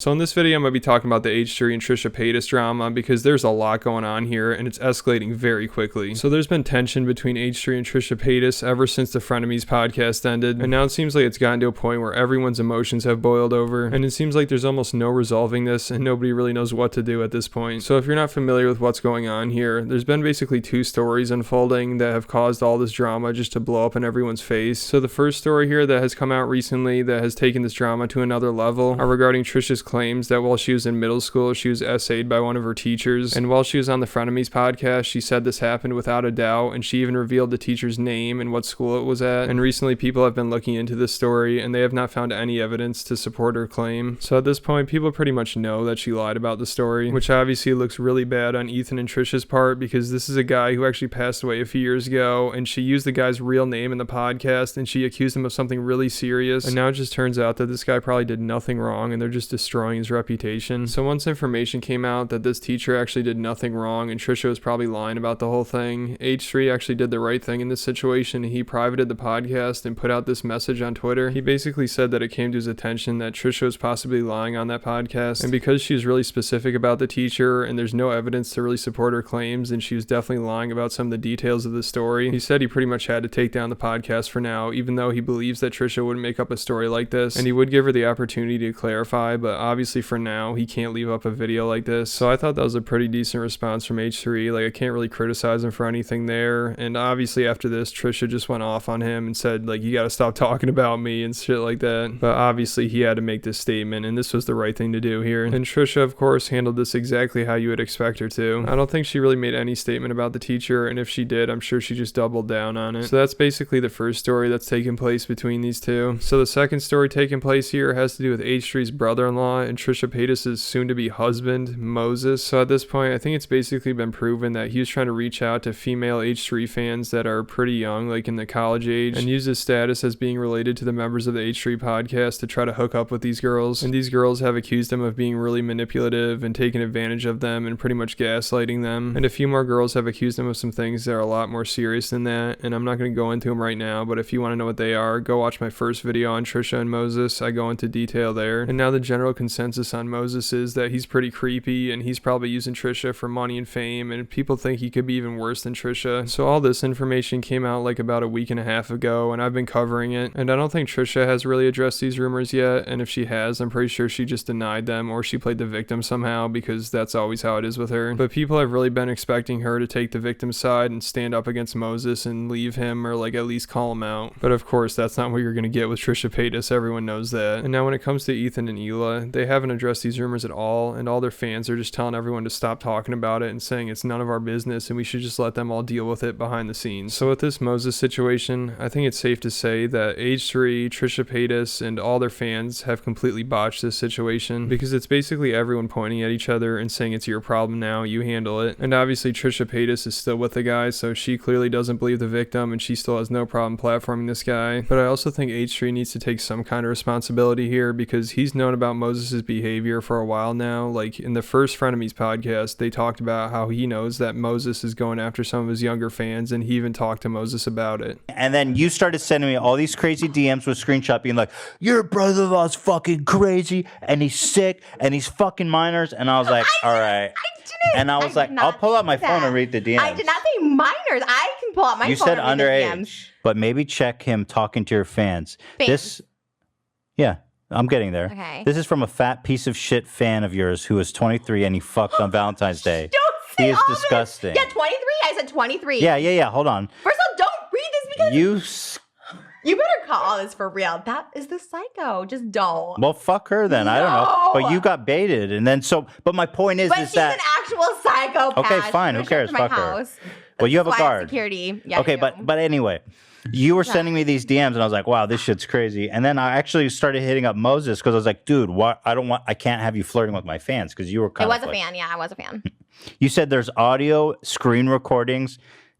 So in this video, I'm going to be talking about the H3 and Trisha Paytas drama because there's a lot going on here and it's escalating very quickly. So there's been tension between H3 and Trisha Paytas ever since the Frenemies podcast ended, and now it seems like it's gotten to a point where everyone's emotions have boiled over, and it seems like there's almost no resolving this and nobody really knows what to do at this point. So if you're not familiar with what's going on here, there's been basically two stories unfolding that have caused all this drama just to blow up in everyone's face. So the first story here that has come out recently that has taken this drama to another level are regarding Trisha's claims that while she was in middle school, she was essayed by one of her teachers. And while she was on the Frenemies podcast, she said this happened without a doubt, and she even revealed the teacher's name and what school it was at. And recently, people have been looking into this story, and they have not found any evidence to support her claim. So at this point, people pretty much know that she lied about the story, which obviously looks really bad on Ethan and Trisha's part, because this is a guy who actually passed away a few years ago, and she used the guy's real name in the podcast, and she accused him of something really serious. And now it just turns out that this guy probably did nothing wrong, and they're just destroying his reputation. So once information came out that this teacher actually did nothing wrong and Trisha was probably lying about the whole thing, H3 actually did the right thing in this situation. He privated the podcast and put out this message on Twitter. He basically said that it came to his attention that Trisha was possibly lying on that podcast, and because she was really specific about the teacher and there's no evidence to really support her claims, and she was definitely lying about some of the details of the story, he said he pretty much had to take down the podcast for now, even though he believes that Trisha wouldn't make up a story like this, and he would give her the opportunity to clarify, but obviously for now he can't leave up a video like this. So I thought that was a pretty decent response from H3. Like, I can't really criticize him for anything there. And obviously after this, Trisha just went off on him and said, like, you gotta stop talking about me and shit like that. But obviously he had to make this statement, and this was the right thing to do here. And Trisha, of course, handled this exactly how you would expect her to. I don't think she really made any statement about the teacher, and if she did, I'm sure she just doubled down on it. So that's basically the first story that's taken place between these two. So the second story taking place here has to do with H3's brother-in-law and Trisha Paytas' soon-to-be husband, Moses. So at this point, I think it's basically been proven that he was trying to reach out to female H3 fans that are pretty young, like in the college age, and use his status as being related to the members of the H3 podcast to try to hook up with these girls. And these girls have accused him of being really manipulative and taking advantage of them and pretty much gaslighting them. And a few more girls have accused him of some things that are a lot more serious than that, and I'm not going to go into them right now, but if you want to know what they are, go watch my first video on Trisha and Moses. I go into detail there. And now the general consensus on Moses is that he's pretty creepy and he's probably using Trisha for money and fame, and people think he could be even worse than Trisha. So all this information came out like about a week and a half ago, and I've been covering it, and I don't think Trisha has really addressed these rumors yet, and if she has, I'm pretty sure she just denied them or she played the victim somehow, because that's always how it is with her. But people have really been expecting her to take the victim's side and stand up against Moses and leave him, or like at least call him out. But of course that's not what you're gonna get with Trisha Paytas, everyone knows that. And now when it comes to Ethan and Hila, they haven't addressed these rumors at all, and all their fans are just telling everyone to stop talking about it and saying it's none of our business and we should just let them all deal with it behind the scenes. So with this Moses situation, I think it's safe to say that H3, Trisha Paytas, and all their fans have completely botched this situation, because it's basically everyone pointing at each other and saying it's your problem now, you handle it. And obviously Trisha Paytas is still with the guy, so she clearly doesn't believe the victim and she still has no problem platforming this guy. But I also think H3 needs to take some kind of responsibility here, because he's known about Moses' behavior for a while now. Like in the first Frenemies podcast, they talked about how he knows that Moses is going after some of his younger fans, and he even talked to Moses about it. And then you started sending me all these crazy DMs with screenshot being like, your brother-in-law's fucking crazy and he's sick and he's fucking minors. And I was like, all right. And I was like, I'll pull out my phone and read the DMs. I did not say minors. I can pull out my phone. You said and read the DMs. underage, but maybe check him talking to your fans. Yeah, I'm getting there. Okay. This is from a fat piece of shit fan of yours who is 23 and he fucked on Valentine's Day. Don't say He is all disgusting. This. Yeah, 23. I said 23. Yeah. Hold on. First of all, don't read this because you better call all this for real. That is the psycho. Just don't. Well, fuck her then. I don't know. But you got baited, and then but my point is, she's an actual psychopath. Okay, fine. Who cares? Fuck her. Well, you have a guard. Security. Yeah, okay, but anyway, you were sending me these DMs, and I was like, wow, this shit's crazy. And then I actually started hitting up Moses because I was like, dude, what? I can't have you flirting with my fans, because you were kind of. I was a fan. Yeah, I was a fan. You said there's audio, screen recordings,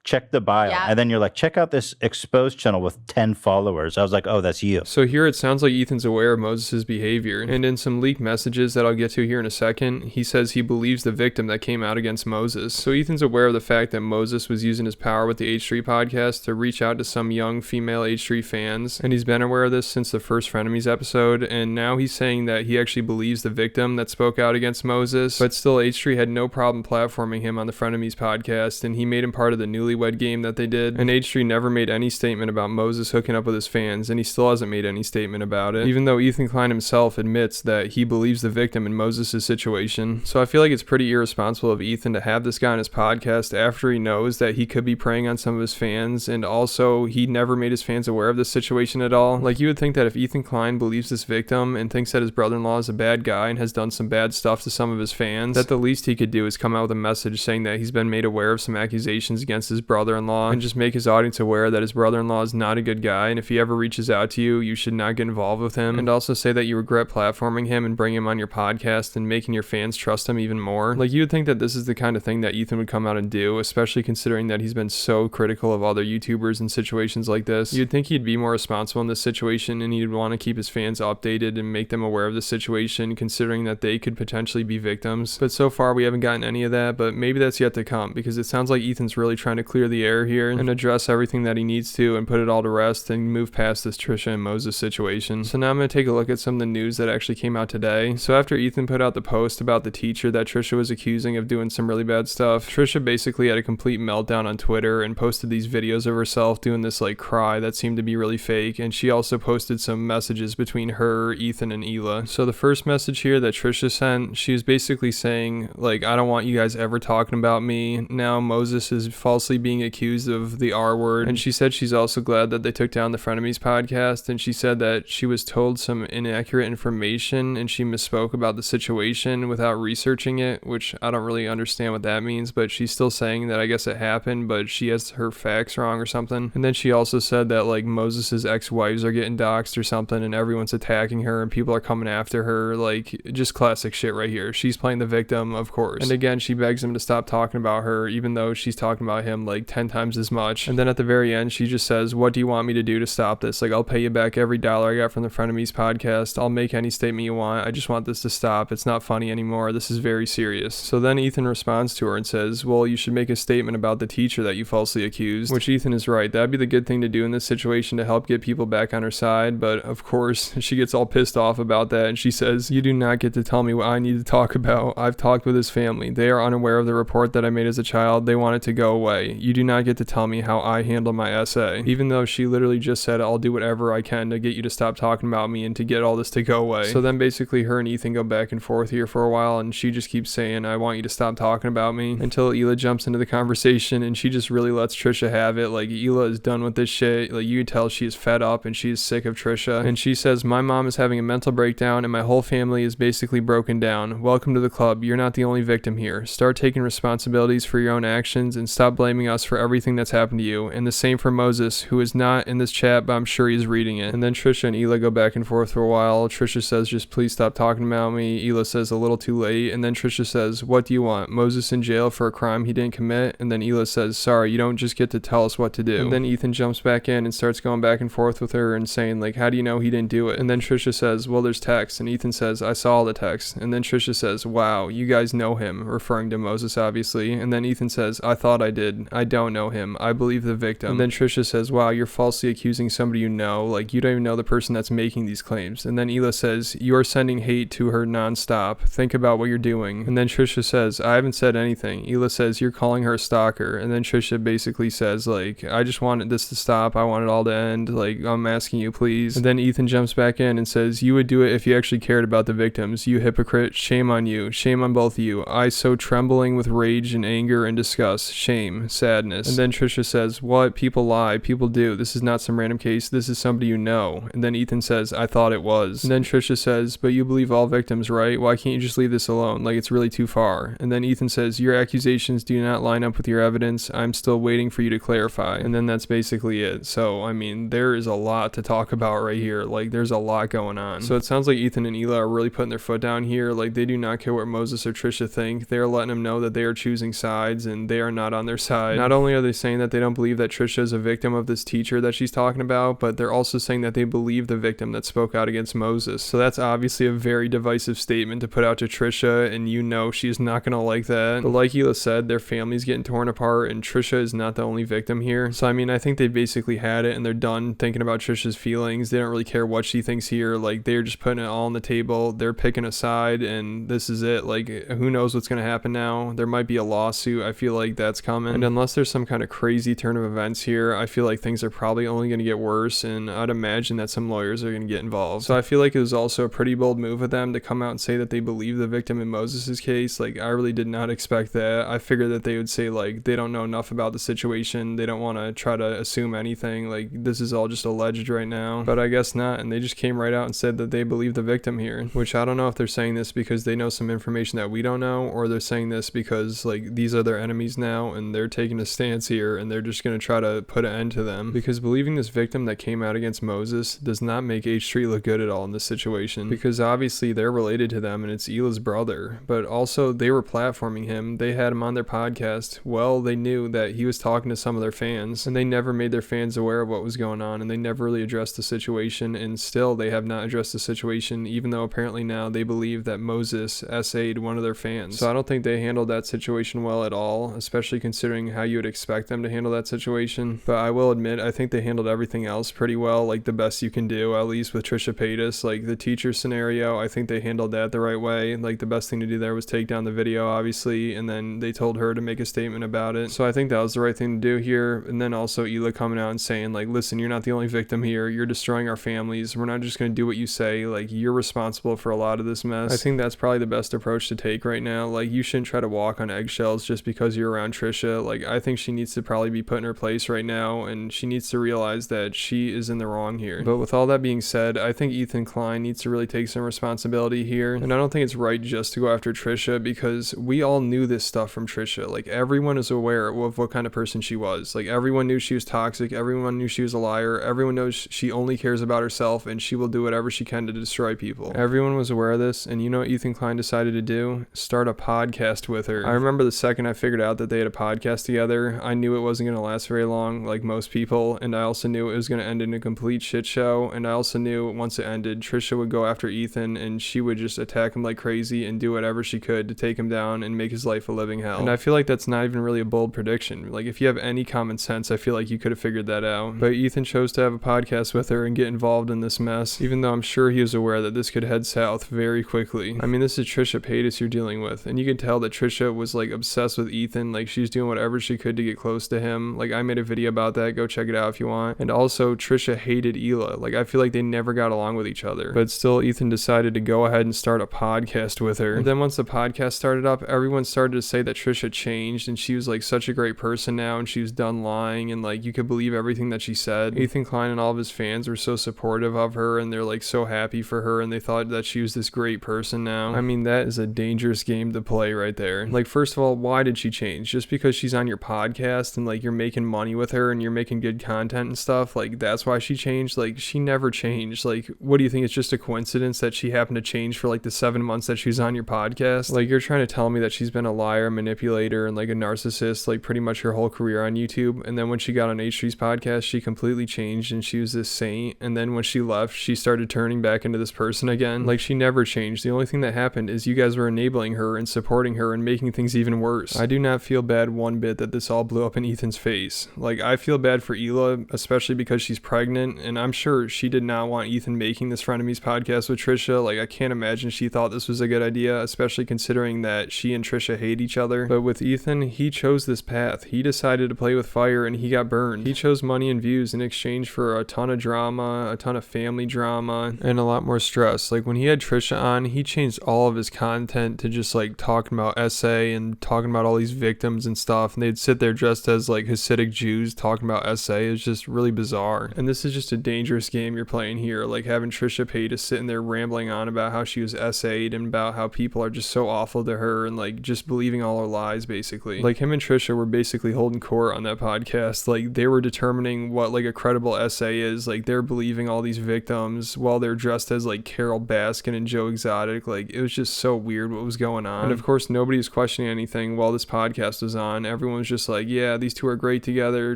check the bio. Yeah. And then you're like, check out this exposed channel with 10 followers. I was like, oh, that's you. So here it sounds like Ethan's aware of Moses' behavior, and in some leaked messages that I'll get to here in a second, he says he believes the victim that came out against Moses. So Ethan's aware of the fact that Moses was using his power with the H3 podcast to reach out to some young female H3 fans, and he's been aware of this since the first Frenemies episode, and now he's saying that he actually believes the victim that spoke out against Moses, but still H3 had no problem platforming him on the Frenemies podcast, and he made him part of the newlywed game that they did, and H3 never made any statement about Moses hooking up with his fans, and he still hasn't made any statement about it, even though Ethan Klein himself admits that he believes the victim in Moses' situation. So I feel like it's pretty irresponsible of Ethan to have this guy on his podcast after he knows that he could be preying on some of his fans, and also he never made his fans aware of this situation at all. Like, you would think that if Ethan Klein believes this victim and thinks that his brother-in-law is a bad guy and has done some bad stuff to some of his fans, that the least he could do is come out with a message saying that he's been made aware of some accusations against his brother-in-law, and just make his audience aware that his brother-in-law is not a good guy, and if he ever reaches out to you, you should not get involved with him, and also say that you regret platforming him and bring him on your podcast and making your fans trust him even more. Like, you would think that this is the kind of thing that Ethan would come out and do, especially considering that he's been so critical of other YouTubers in situations like this. You'd think he'd be more responsible in this situation, and he'd want to keep his fans updated and make them aware of the situation, considering that they could potentially be victims. But so far we haven't gotten any of that, but maybe that's yet to come, because it sounds like Ethan's really trying to clear the air here and address everything that he needs to and put it all to rest and move past this Trisha and Moses situation. So now I'm going to take a look at some of the news that actually came out today. So after Ethan put out the post about the teacher that Trisha was accusing of doing some really bad stuff, Trisha basically had a complete meltdown on Twitter and posted these videos of herself doing this like cry that seemed to be really fake, and she also posted some messages between her, Ethan, and Hila. So the first message here that Trisha sent, she was basically saying, like, I don't want you guys ever talking about me. Now Moses is falsely being accused of the R word, and she said she's also glad that they took down the Frenemies podcast, and she said that she was told some inaccurate information and she misspoke about the situation without researching it, which I don't really understand what that means, but she's still saying that I guess it happened, but she has her facts wrong or something. And then she also said that like Moses's ex-wives are getting doxxed or something and everyone's attacking her and people are coming after her, like just classic shit right here. She's playing the victim, of course. And again, she begs him to stop talking about her, even though she's talking about him like 10 times as much. And then at the very end, she just says, what do you want me to do to stop this? Like, I'll pay you back every dollar I got from the Frenemies podcast. I'll make any statement you want. I just want this to stop. It's not funny anymore. This is very serious. So then Ethan responds to her and says, well, you should make a statement about the teacher that you falsely accused, which Ethan is right. That'd be the good thing to do in this situation to help get people back on her side. But of course, she gets all pissed off about that and she says, you do not get to tell me what I need to talk about. I've talked with his family. They are unaware of the report that I made as a child. They want it to go away. You do not get to tell me how I handle my essay. Even though she literally just said, I'll do whatever I can to get you to stop talking about me and to get all this to go away. So then basically her and Ethan go back and forth here for a while and she just keeps saying, I want you to stop talking about me, until Hila jumps into the conversation and she just really lets Trisha have it. Like, Hila is done with this shit. Like, you can tell she is fed up and she is sick of Trisha. And she says, my mom is having a mental breakdown and my whole family is basically broken down. Welcome to the club. You're not the only victim here. Start taking responsibilities for your own actions and stop blaming us for everything that's happened to you. And the same for Moses, who is not in this chat, but I'm sure he's reading it. And then Trisha and Hila go back and forth for a while. Trisha says, just please stop talking about me. Hila says, a little too late. And then Trisha says, what do you want? Moses in jail for a crime he didn't commit? And then Hila says, sorry, you don't just get to tell us what to do. And then Ethan jumps back in and starts going back and forth with her and saying, like, how do you know he didn't do it? And then Trisha says, well, there's text. And Ethan says, I saw all the text. And then Trisha says, wow, you guys know him, referring to Moses, obviously. And then Ethan says, I thought I did. I don't know him. I believe the victim. And then Trisha says, wow, you're falsely accusing somebody you know. Like, you don't even know the person that's making these claims. And then Hila says, you are sending hate to her nonstop. Think about what you're doing. And then Trisha says, I haven't said anything. Hila says, you're calling her a stalker. And then Trisha basically says, like, I just wanted this to stop. I want it all to end. Like, I'm asking you, please. And then Ethan jumps back in and says, you would do it if you actually cared about the victims. You hypocrite. Shame on you. Shame on both of you. I so trembling with rage and anger and disgust. Shame. Sadness. And then Trisha says, what? People lie. People do. This is not some random case. This is somebody you know. And then Ethan says, I thought it was. And then Trisha says, but you believe all victims, right? Why can't you just leave this alone? Like, it's really too far. And then Ethan says, your accusations do not line up with your evidence. I'm still waiting for you to clarify. And then that's basically it. So, I mean, there is a lot to talk about right here. Like, there's a lot going on. So it sounds like Ethan and Hila are really putting their foot down here. Like, they do not care what Moses or Trisha think. They are letting them know that they are choosing sides and they are not on their side. Not only are they saying that they don't believe that Trisha is a victim of this teacher that she's talking about, but they're also saying that they believe the victim that spoke out against Moses. So that's obviously a very divisive statement to put out to Trisha, and you know she's not gonna like that. But like Hila said, their family's getting torn apart, and Trisha is not the only victim here. So I mean, I think they basically had it, and they're done thinking about Trisha's feelings. They don't really care what she thinks here. Like, they're just putting it all on the table. They're picking a side, and this is it. Like, who knows what's gonna happen now? There might be a lawsuit. I feel like that's coming, and unless there's some kind of crazy turn of events here, I feel like things are probably only going to get worse, and I'd imagine that some lawyers are going to get involved. So I feel like it was also a pretty bold move of them to come out and say that they believe the victim in Moses's case. Like, I really did not expect that. I figured that they would say, like, they don't know enough about the situation, they don't want to try to assume anything, like, this is all just alleged right now. But I guess not, and they just came right out and said that they believe the victim here, which I don't know if they're saying this because they know some information that we don't know, or they're saying this because, like, these are their enemies now, and they're taking a stance here, and they're just going to try to put an end to them. Because believing this victim that came out against Moses does not make H3 look good at all in this situation, because obviously they're related to them, and it's Hila's brother, but also they were platforming him. They had him on their podcast. Well, they knew that he was talking to some of their fans, and they never made their fans aware of what was going on, and they never really addressed the situation, and still they have not addressed the situation, even though apparently now they believe that Moses essayed one of their fans. So I don't think they handled that situation well at all, especially considering how you would expect them to handle that situation. But I will admit, I think they handled everything else pretty well, like the best you can do, at least with Trisha Paytas. Like the teacher scenario, I think they handled that the right way. Like the best thing to do there was take down the video, obviously, and then they told her to make a statement about it. So I think that was the right thing to do here. And then also Hila coming out and saying, like, listen, you're not the only victim here. You're destroying our families. We're not just going to do what you say. Like, you're responsible for a lot of this mess. I think that's probably the best approach to take right now. Like, you shouldn't try to walk on eggshells just because you're around Trisha. Like, I think she needs to probably be put in her place right now, and she needs to realize that she is in the wrong here. But with all that being said, I think Ethan Klein needs to really take some responsibility here, and I don't think it's right just to go after Trisha, because we all knew this stuff from Trisha. Like, everyone is aware of what kind of person she was. Like, everyone knew she was toxic, everyone knew she was a liar, everyone knows she only cares about herself, and she will do whatever she can to destroy people. Everyone was aware of this, and you know what Ethan Klein decided to do? Start a podcast with her. I remember the second I figured out that they had a podcast together, I knew it wasn't going to last very long, like most people, and I also knew it was going to end in a complete shit show, and I also knew once it ended, Trisha would go after Ethan, and she would just attack him like crazy and do whatever she could to take him down and make his life a living hell. And I feel like that's not even really a bold prediction. Like, if you have any common sense, I feel like you could have figured that out. But Ethan chose to have a podcast with her and get involved in this mess, even though I'm sure he was aware that this could head south very quickly. I mean, this is Trisha Paytas you're dealing with, and you can tell that Trisha was like obsessed with Ethan. Like, she's doing whatever she could to get close to him. Like, I made a video about that, go check it out if you want. And also, Trisha hated Hila. Like, I feel like they never got along with each other, but still Ethan decided to go ahead and start a podcast with her. And then once the podcast started up, everyone started to say that Trisha changed, and she was like such a great person now, and she was done lying, and like you could believe everything that she said. Ethan Klein and all of his fans were so supportive of her, and they're like so happy for her, and they thought that she was this great person now. I mean, that is a dangerous game to play right there. Like, first of all, why did she change? Just because she's on your podcast and like you're making money with her and you're making good content and stuff, like that's why she changed? Like, she never changed. Like, what do you think? It's just a coincidence that she happened to change for like the 7 months that she's on your podcast? Like, you're trying to tell me that she's been a liar, manipulator, and like a narcissist like pretty much her whole career on YouTube, and then when she got on H3's podcast, she completely changed and she was this saint, and then when she left, she started turning back into this person again? Like, she never changed. The only thing that happened is you guys were enabling her and supporting her and making things even worse. I do not feel bad one bit that this all blew up in Ethan's face. Like, I feel bad for Hila, especially because she's pregnant, and I'm sure she did not want Ethan making this Frenemies podcast with Trisha. Like, I can't imagine she thought this was a good idea, especially considering that she and Trisha hate each other. But with Ethan, he chose this path. He decided to play with fire, and he got burned. He chose money and views in exchange for a ton of drama, a ton of family drama, and a lot more stress. Like, when he had Trisha on, he changed all of his content to just like talking about SA and talking about all these victims and stuff, and they'd sit there dressed as like Hasidic Jews talking about SA. It's just really bizarre, and this is just a dangerous game you're playing here, like having Trisha Paytas sitting there rambling on about how she was SA'd and about how people are just so awful to her and like just believing all her lies, basically. Like, him and Trisha were basically holding court on that podcast. Like, they were determining what like a credible SA is. Like, they're believing all these victims while they're dressed as like Carol Baskin and Joe Exotic. Like, it was just so weird what was going on, and of course nobody was questioning anything while this podcast was on. Everyone everyone was just like, yeah, these two are great together.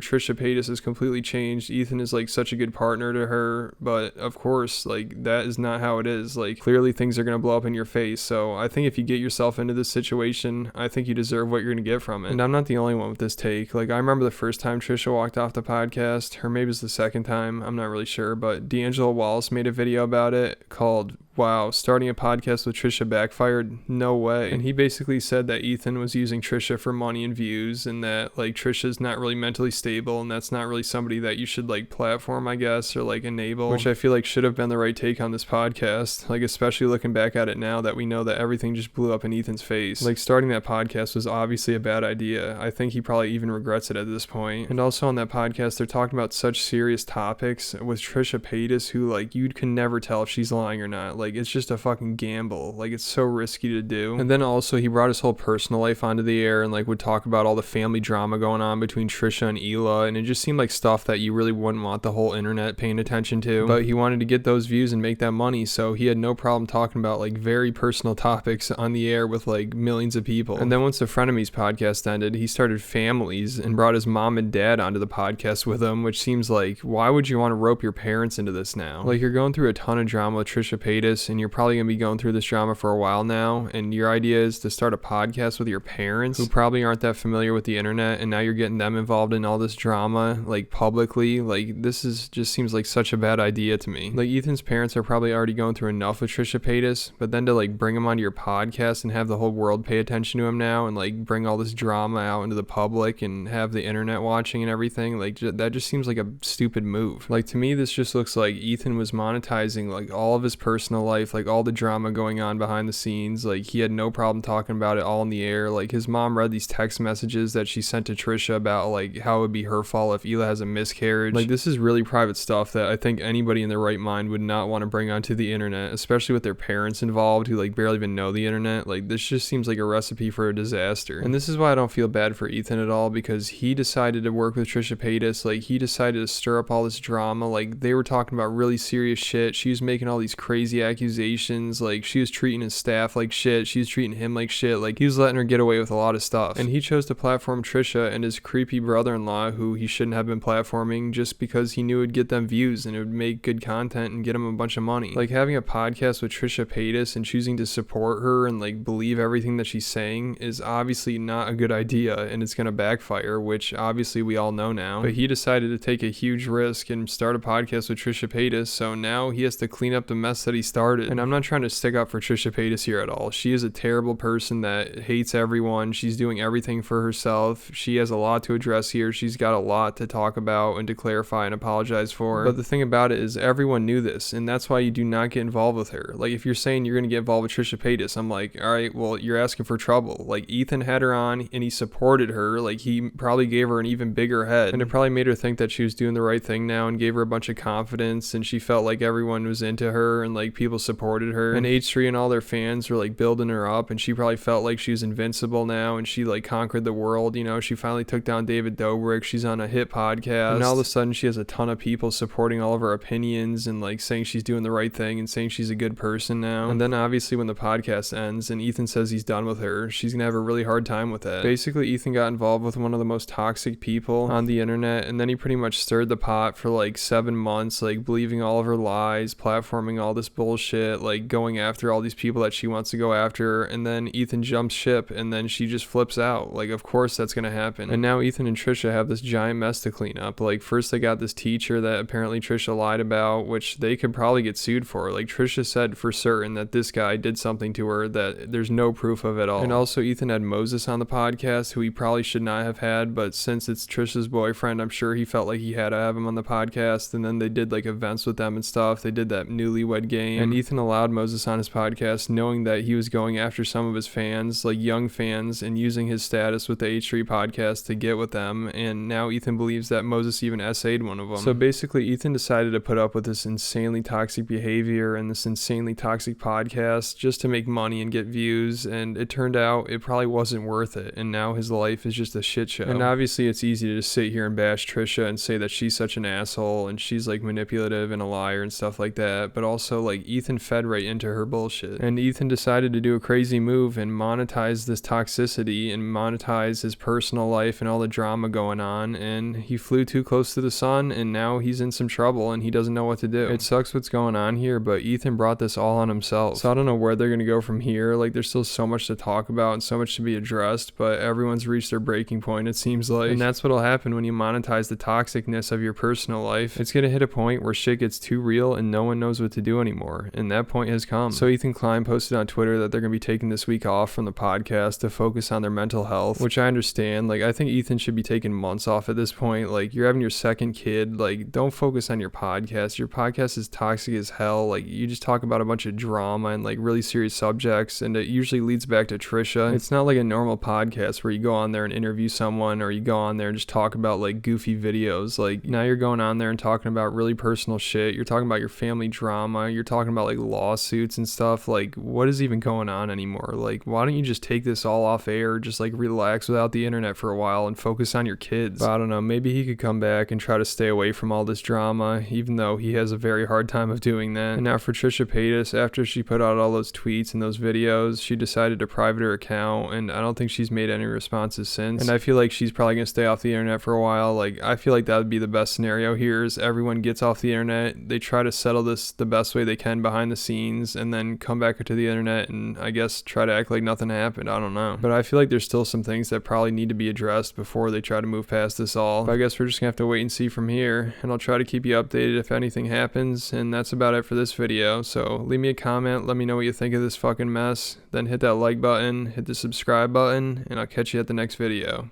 Trisha Paytas has completely changed. Ethan is like such a good partner to her. But of course, like that is not how it is. Like clearly things are going to blow up in your face. So I think if you get yourself into this situation, I think you deserve what you're going to get from it. And I'm not the only one with this take. Like I remember the first time Trisha walked off the podcast, or maybe it's the second time, I'm not really sure, but D'Angelo Wallace made a video about it called wow, starting a podcast with Trisha backfired? No way. And he basically said that Ethan was using Trisha for money and views, and that like Trisha's not really mentally stable, and that's not really somebody that you should like platform, I guess, or like enable, which I feel like should have been the right take on this podcast. Like especially looking back at it now that we know that everything just blew up in Ethan's face. Like starting that podcast was obviously a bad idea. I think he probably even regrets it at this point. And also on that podcast, they're talking about such serious topics with Trisha Paytas, who like you can never tell if she's lying or not. Like it's just a fucking gamble. Like it's so risky to do. And then also he brought his whole personal life onto the air and like would talk about all the family drama going on between Trisha and Hila, and it just seemed like stuff that you really wouldn't want the whole internet paying attention to. But he wanted to get those views and make that money, so he had no problem talking about like very personal topics on the air with like millions of people. And then once the Frenemies podcast ended, he started Families and brought his mom and dad onto the podcast with him, which seems like, why would you want to rope your parents into this now? Like you're going through a ton of drama with Trisha Paytas, and you're probably going to be going through this drama for a while now, and your idea is to start a podcast with your parents who probably aren't that familiar with the internet, and now you're getting them involved in all this drama like publicly. Like this is just seems like such a bad idea to me. Like Ethan's parents are probably already going through enough with Trisha Paytas, but then to like bring him onto your podcast and have the whole world pay attention to him now, and like bring all this drama out into the public and have the internet watching and everything, like that just seems like a stupid move. Like to me, this just looks like Ethan was monetizing like all of his personal life, like all the drama going on behind the scenes. Like he had no problem talking about it all in the air. Like his mom read these text messages that she sent to Trisha about like how it would be her fault if Hila has a miscarriage. Like this is really private stuff that I think anybody in their right mind would not want to bring onto the internet, especially with their parents involved who like barely even know the internet. Like this just seems like a recipe for a disaster. And this is why I don't feel bad for Ethan at all, because he decided to work with Trisha Paytas. Like he decided to stir up all this drama. Like they were talking about really serious shit. She was making all these crazy accusations. Like she was treating his staff like shit. She was treating him like shit. Like he was letting her get away with a lot of stuff. And he chose to platform Trisha and his creepy brother-in-law, who he shouldn't have been platforming, just because he knew it would get them views and it would make good content and get him a bunch of money. Like having a podcast with Trisha Paytas and choosing to support her and like believe everything that she's saying is obviously not a good idea, and it's going to backfire, which obviously we all know now. But he decided to take a huge risk and start a podcast with Trisha Paytas, so now he has to clean up the mess that he started. And I'm not trying to stick up for Trisha Paytas here at all. She is a terrible person that hates everyone. She's doing everything for herself. She has a lot to address here. She's got a lot to talk about and to clarify and apologize for. But the thing about it is everyone knew this, and that's why you do not get involved with her. Like if you're saying you're going to get involved with Trisha Paytas, I'm like, all right, well, you're asking for trouble. Like Ethan had her on and he supported her. Like he probably gave her an even bigger head, and it probably made her think that she was doing the right thing now and gave her a bunch of confidence, and she felt like everyone was into her and like people supported her, and H3 and all their fans were like building her up, and she probably felt like she was invincible now and she like conquered the world. You know, she finally took down David Dobrik. She's on a hit podcast, and all of a sudden she has a ton of people supporting all of her opinions and like saying she's doing the right thing and saying she's a good person now. And then obviously when the podcast ends and Ethan says he's done with her, she's gonna have a really hard time with that. Basically Ethan got involved with one of the most toxic people on the internet, and then he pretty much stirred the pot for like 7 months, like believing all of her lies, platforming all this bullshit, like going after all these people that she wants to go after, and then Ethan jumps ship and then she just flips out. Like of course that's gonna happen. And now Ethan and Trisha have this giant mess to clean up. Like first they got this teacher that apparently Trisha lied about, which they could probably get sued for. Like Trisha said for certain that this guy did something to her that there's no proof of at all. And also Ethan had Moses on the podcast, who he probably should not have had, but since it's Trisha's boyfriend, I'm sure he felt like he had to have him on the podcast. And then they did like events with them and stuff. They did that newlywed game, and Ethan allowed Moses on his podcast knowing that he was going after some of his fans, like young fans, and using his status with the H3 podcast to get with them. And now Ethan believes that Moses even essayed one of them. So basically Ethan decided to put up with this insanely toxic behavior and this insanely toxic podcast just to make money and get views, and it turned out it probably wasn't worth it, and now his life is just a shit show. And obviously it's easy to just sit here and bash Trisha and say that she's such an asshole and she's like manipulative and a liar and stuff like that, but also like Ethan fed right into her bullshit. And Ethan decided to do a crazy move and monetize this toxicity and monetize his personal life and all the drama going on, and he flew too close to the sun, and now he's in some trouble and he doesn't know what to do. It sucks what's going on here, but Ethan brought this all on himself. So I don't know where they're gonna go from here. Like, there's still so much to talk about and so much to be addressed, but everyone's reached their breaking point, it seems like. And that's what'll happen when you monetize the toxicness of your personal life. It's gonna hit a point where shit gets too real and no one knows what to do anymore, and that point has come. So Ethan Klein posted on Twitter that they're gonna be taking this week off from the podcast to focus on their mental health, which I understand. Like, I think Ethan should be taking months off at this point. Like, you're having your second kid, like, don't focus on your podcast. Your podcast is toxic as hell. Like, you just talk about a bunch of drama and like really serious subjects, and it usually leads back to Trisha. It's not like a normal podcast where you go on there and interview someone, or you go on there and just talk about like goofy videos. Like, now you're going on there and talking about really personal shit. You're talking about your family drama. You're talking about like lawsuits and stuff. Like, what is even going on anymore? Like, why don't you just take this all off air, just like relax without the internet for a while and focus on your kids? But I don't know, maybe he could come back and try to stay away from all this drama, even though he has a very hard time of doing that. And now for Trisha Paytas, after she put out all those tweets and those videos, she decided to private her account, and I don't think she's made any responses since. And I feel like she's probably gonna stay off the internet for a while. Like, I feel like that would be the best scenario here, is everyone gets off the internet, they try to settle this the best way they can behind the scenes, and then come back to the internet and I guess try to act like nothing happened. I don't know. But I feel like there's still some things that probably need to be addressed before they try to move past this all. But I guess we're just gonna have to wait and see from here, and I'll try to keep you updated if anything happens. And that's about it for this video. So leave me a comment, let me know what you think of this fucking mess, then hit that like button, hit the subscribe button, and I'll catch you at the next video.